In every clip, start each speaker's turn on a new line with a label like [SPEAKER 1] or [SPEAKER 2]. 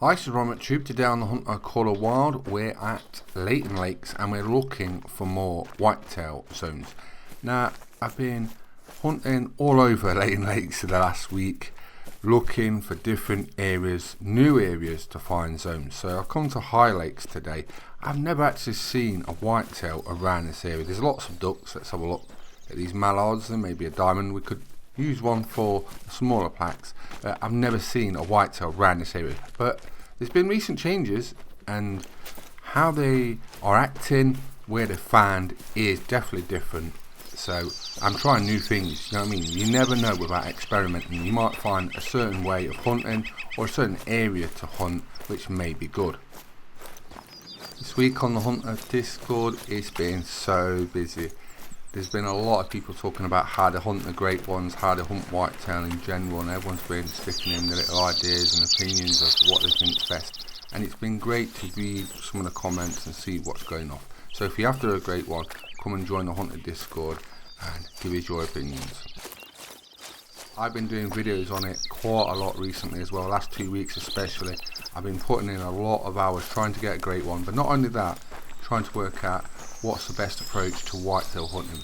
[SPEAKER 1] Hi, this is Robert Tube. Today on the Hunter Call of Wild, we're at Layton Lakes and we're looking for more whitetail zones. Now, I've been hunting all over Layton Lakes for the last week, looking for different areas, new areas to find zones. So I've come to High Lakes today. I've never actually seen a whitetail around this area. There's lots of ducks. Let's have a look at these mallards and maybe a diamond. We could use one for smaller packs. I've never seen a whitetail around this area, but there's been recent changes and how they are acting, where they're found is definitely different. So I'm trying new things, you know what I mean? You never know without experimenting. You might find a certain way of hunting or a certain area to hunt which may be good. This week on the Hunter Discord, it's been so busy. There's been a lot of people talking about how to hunt the great ones, how to hunt whitetail in general, and everyone's been sticking in their little ideas and opinions of what they think's best. And it's been great to read some of the comments and see what's going on. So if you're after a great one, come and join the Hunter Discord and give us your opinions. I've been doing videos on it quite a lot recently as well, last 2 weeks especially. I've been putting in a lot of hours trying to get a great one, but not only that, trying to work out what's the best approach to whitetail hunting.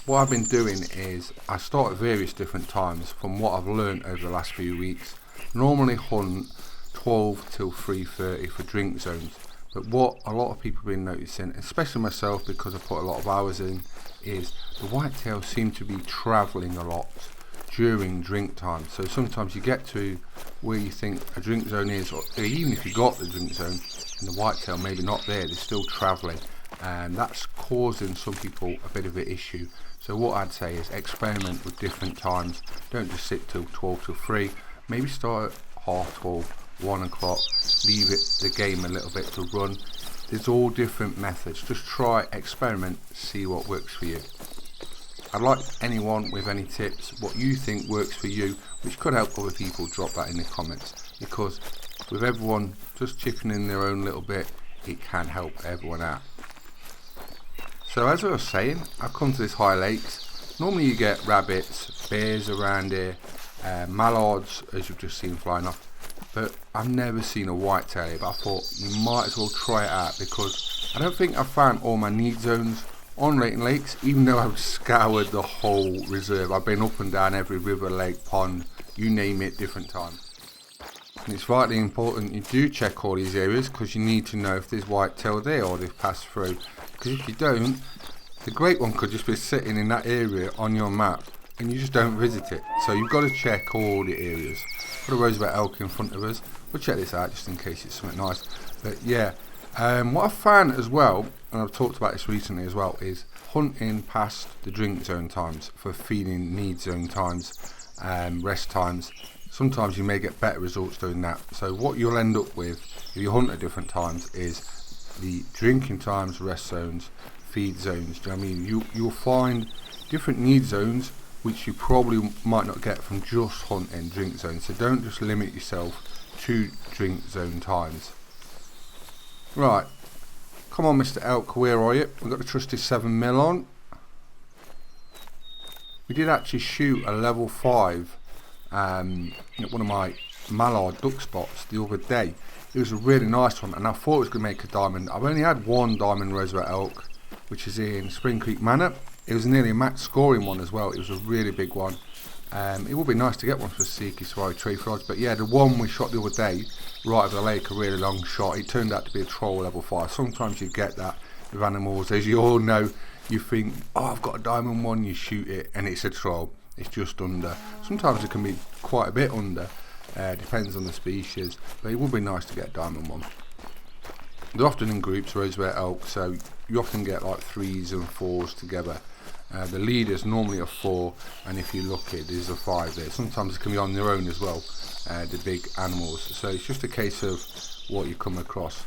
[SPEAKER 1] What I've been doing is I start at various different times from what I've learned over the last few weeks. Normally hunt 12 till 3:30 for drink zones, but what a lot of people have been noticing, especially myself because I put a lot of hours in, is the whitetails seem to be travelling a lot during drink time. So sometimes you get to where you think a drink zone is, or even if you got the drink zone and the whitetail maybe not there, they're still travelling, and that's causing some people a bit of an issue. So what I'd say is experiment with different times. Don't just sit till 12 till 3. Maybe start at half 12, 1 o'clock. Leave the game a little bit to run. There's all different methods. Just try, experiment, see what works for you. I'd like anyone with any tips, what you think works for you, which could help other people, drop that in the comments. Because with everyone just chipping in their own little bit, it can help everyone out. So as I was saying, I've come to this High Lakes. Normally you get rabbits, bears around here, mallards as you've just seen flying off, but I've never seen a whitetail here. But I thought you might as well try it out because I don't think I've found all my need zones on Layton Lakes, even though I've scoured the whole reserve. I've been up and down every river, lake, pond, you name it, different times. And it's vitally important you do check all these areas because you need to know if there's whitetail there or they've passed through. Because if you don't, the great one could just be sitting in that area on your map and you just don't visit it. So you've got to check all the areas. Got a Roosevelt Elk in front of us. We'll check this out just in case it's something nice. But yeah, what I've found as well, and I've talked about this recently as well, is hunting past the drink zone times for feeding need zone times, rest times. Sometimes you may get better results doing that. So what you'll end up with if you hunt at different times is the drinking times, rest zones, feed zones. Do you know what I mean? You'll find different need zones which you probably might not get from just hunting drink zones. So don't just limit yourself to drink zone times. Right, come on Mr. Elk, where are you? We've got the trusty 7mm on. We did actually shoot a level 5 at one of my mallard duck spots the other day. It was a really nice one and I thought it was going to make a diamond. I've only had one Diamond Roosevelt Elk, which is in Spring Creek Manor. It was nearly a max scoring one as well. It was a really big one. It would be nice to get one for Seeky Safari Tree Frogs, but yeah, the one we shot the other day right over the lake, a really long shot, it turned out to be a troll level 5. Sometimes you get that with animals, as you all know. You think, oh, I've got a diamond one, you shoot it and it's a troll. It's just under. Sometimes it can be quite a bit under. Depends on the species, but it would be nice to get a diamond one. They're often in groups, Roosevelt Elk, so you often get like 3s and 4s together. The leaders normally are 4, and if you look at it, there's a 5 there. Sometimes it can be on their own as well, the big animals. So it's just a case of what you come across.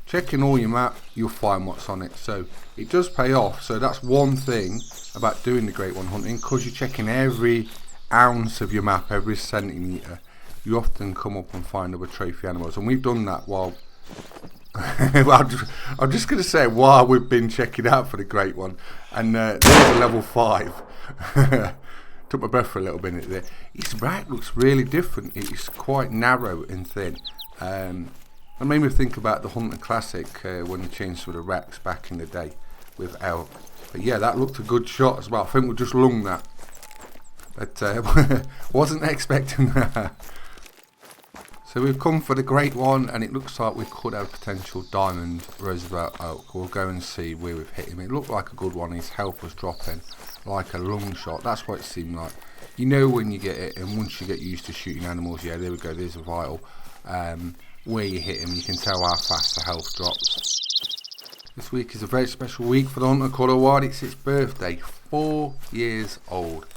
[SPEAKER 1] Checking all your map, you'll find what's on it. So it does pay off. So that's one thing about doing the Great One hunting, because you're checking every ounce of your map, every centimetre. You often come up and find other trophy animals, and we've done that while well, I'm just going to say while we've been checking out for the Great One, and there's a level 5. Took my breath for a little minute there. His back looks really different. It's quite narrow and thin. It made me think about the Hunter Classic when they changed to the racks back in the day with elk. But yeah, that looked a good shot as well. I think we just lung that. But wasn't expecting that. So we've come for the great one, and it looks like we could have potential Diamond Roosevelt Elk. We'll go and see where we've hit him. It looked like a good one. His health was dropping like a lung shot. That's what it seemed like. You know when you get it, and once you get used to shooting animals, yeah, there we go, there's a vital. Where you hit him, you can tell how fast the health drops. This week is a very special week for the Hunter called Award. It's its birthday, 4 years old.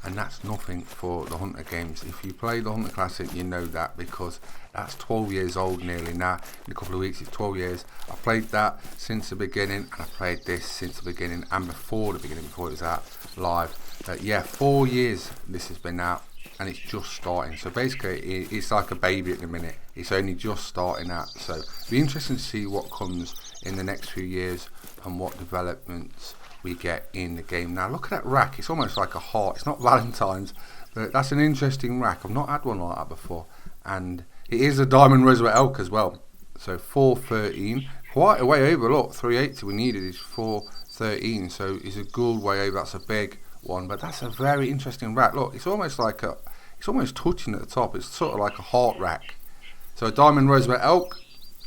[SPEAKER 1] And that's nothing for the Hunter games. If you play the Hunter Classic, you know that, because that's 12 years old nearly now. In a couple of weeks, it's 12 years. I played that since the beginning, and I played this since the beginning and before the beginning, before it was out live. Yeah, 4 years this has been out, and it's just starting. So basically, it's like a baby at the minute. It's only just starting out. So it'll be interesting to see what comes in the next few years and what developments we get in the game. Now look at that rack, it's almost like a heart. It's not Valentine's, but that's an interesting rack. I've not had one like that before, and it is a Diamond Roosevelt Elk as well. So 413, quite a way over. Look, 380 we needed is 413, so it's a good way over. That's a big one, but that's a very interesting rack. Look, it's almost like it's almost touching at the top. It's sort of like a heart rack. So a Diamond Roosevelt Elk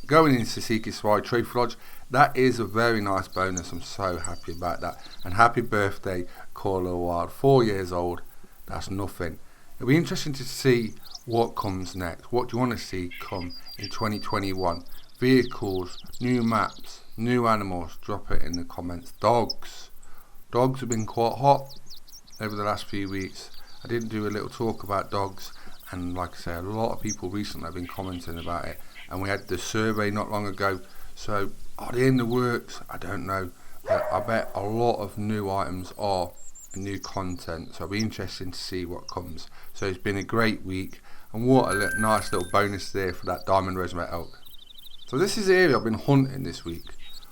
[SPEAKER 1] going into Seeker Safari Trophy Lodge. That is a very nice bonus. I'm so happy about that. And happy birthday, Caller Wild. 4 years old. That's nothing. It'll be interesting to see what comes next. What do you want to see come in 2021? Vehicles, new maps, new animals. Drop it in the comments. Dogs. Dogs have been quite hot over the last few weeks. I did do a little talk about dogs, and like I say, a lot of people recently have been commenting about it. And we had the survey not long ago. So are they in the works? I don't know, but I bet a lot of new items are new content, so it'll be interesting to see what comes. So it's been a great week, and what a nice little bonus there for that Diamond Roosevelt Elk. So this is the area I've been hunting this week,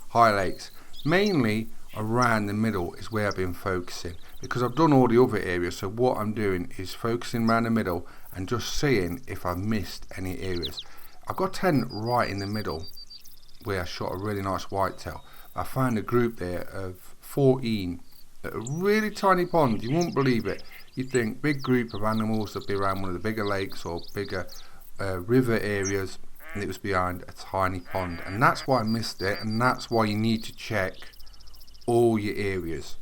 [SPEAKER 1] High Lakes. Mainly around the middle is where I've been focusing, because I've done all the other areas. So what I'm doing is focusing around the middle and just seeing if I've missed any areas. I've got 10 right in the middle where I shot a really nice whitetail. I found a group there of 14 at a really tiny pond. You won't believe it. You'd think big group of animals that'd be around one of the bigger lakes or bigger river areas, and it was behind a tiny pond. And that's why I missed it, and that's why you need to check all your areas.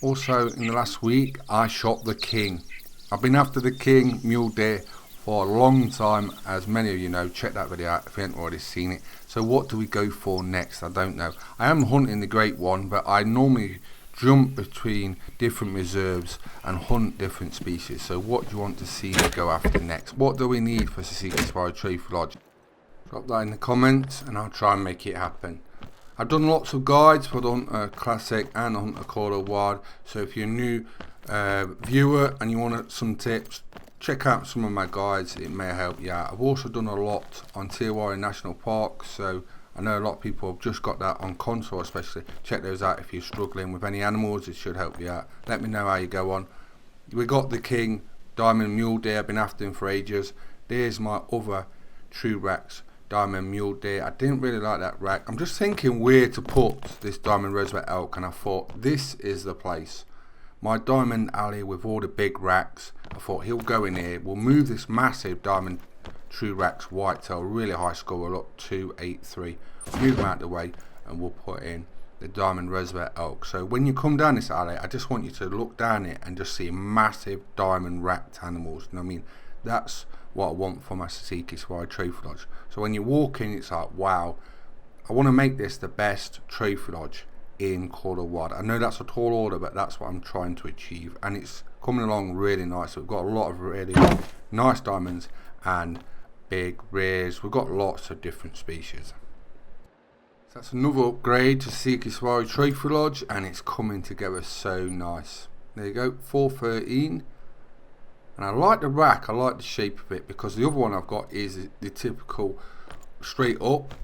[SPEAKER 1] Also, in the last week, I shot the king. I've been after the king mule deer for a long time, as many of you know. Check that video out if you haven't already seen it. So what do we go for next? I don't know. I am hunting the great one, but I normally jump between different reserves and hunt different species. So what do you want to see me go after next? What do we need for Seeker Safari Trophy Lodge? Drop that in the comments and I'll try and make it happen. I've done lots of guides for the Hunter Classic and the Hunter Caller Wild. So if you're a new viewer and you want some tips, check out some of my guides. It may help you out. I've also done a lot on Tiwari National Park, so I know a lot of people have just got that on console especially. Check those out if you're struggling with any animals. It should help you out. Let me know how you go on. We got the king diamond mule deer. I've been after him for ages. There's my other true racks diamond mule deer. I didn't really like that rack. I'm just thinking where to put this Diamond Roosevelt Elk, and I thought this is the place. My diamond alley with all the big racks. I thought he'll go in here. We'll move this massive diamond true racks whitetail, really high score, look 283. Move him out the way and we'll put in the Diamond Roosevelt Elk. So when you come down this alley, I just want you to look down it and just see massive diamond racked animals. You know what I mean? That's what I want for my Seeker Safari Trophy Lodge. So when you walk in, it's like, wow, I want to make this the best trophy lodge in Caller Wild. I know that's a tall order, but that's what I'm trying to achieve, and it's coming along really nice. We've got a lot of really nice diamonds and big rares. We've got lots of different species. So that's another upgrade to Seeker Safari Trophy Lodge, and it's coming together so nice. There you go, 413. And I like the rack, I like the shape of it, because the other one I've got is the typical straight up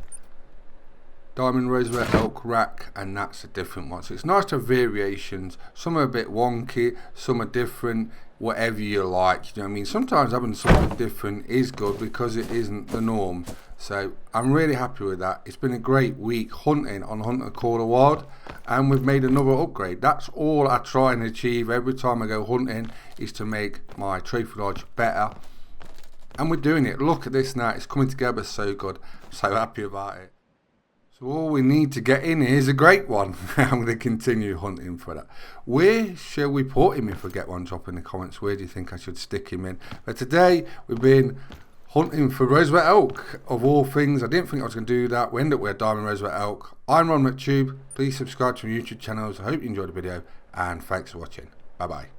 [SPEAKER 1] Diamond Roosevelt Elk rack, and that's a different one. So it's nice to have variations. Some are a bit wonky, some are different. whatever you like. You know what I mean? Sometimes having something different is good because it isn't the norm. So I'm really happy with that. It's been a great week hunting on Hunter Call the Wild, and we've made another upgrade. That's all I try and achieve every time I go hunting, is to make my trophy lodge better. And we're doing it. Look at this now. It's coming together so good. I'm so happy about it. So all we need to get in here is a great one. I'm going to continue hunting for that. Where shall we put him if we get one? Drop in the comments. Where do you think I should stick him in? But today we've been hunting for Roosevelt Elk, of all things. I didn't think I was going to do that. We ended up with a Diamond Roosevelt Elk. I'm Ron McTube. Please subscribe to my YouTube channels. I hope you enjoyed the video, and thanks for watching. Bye bye.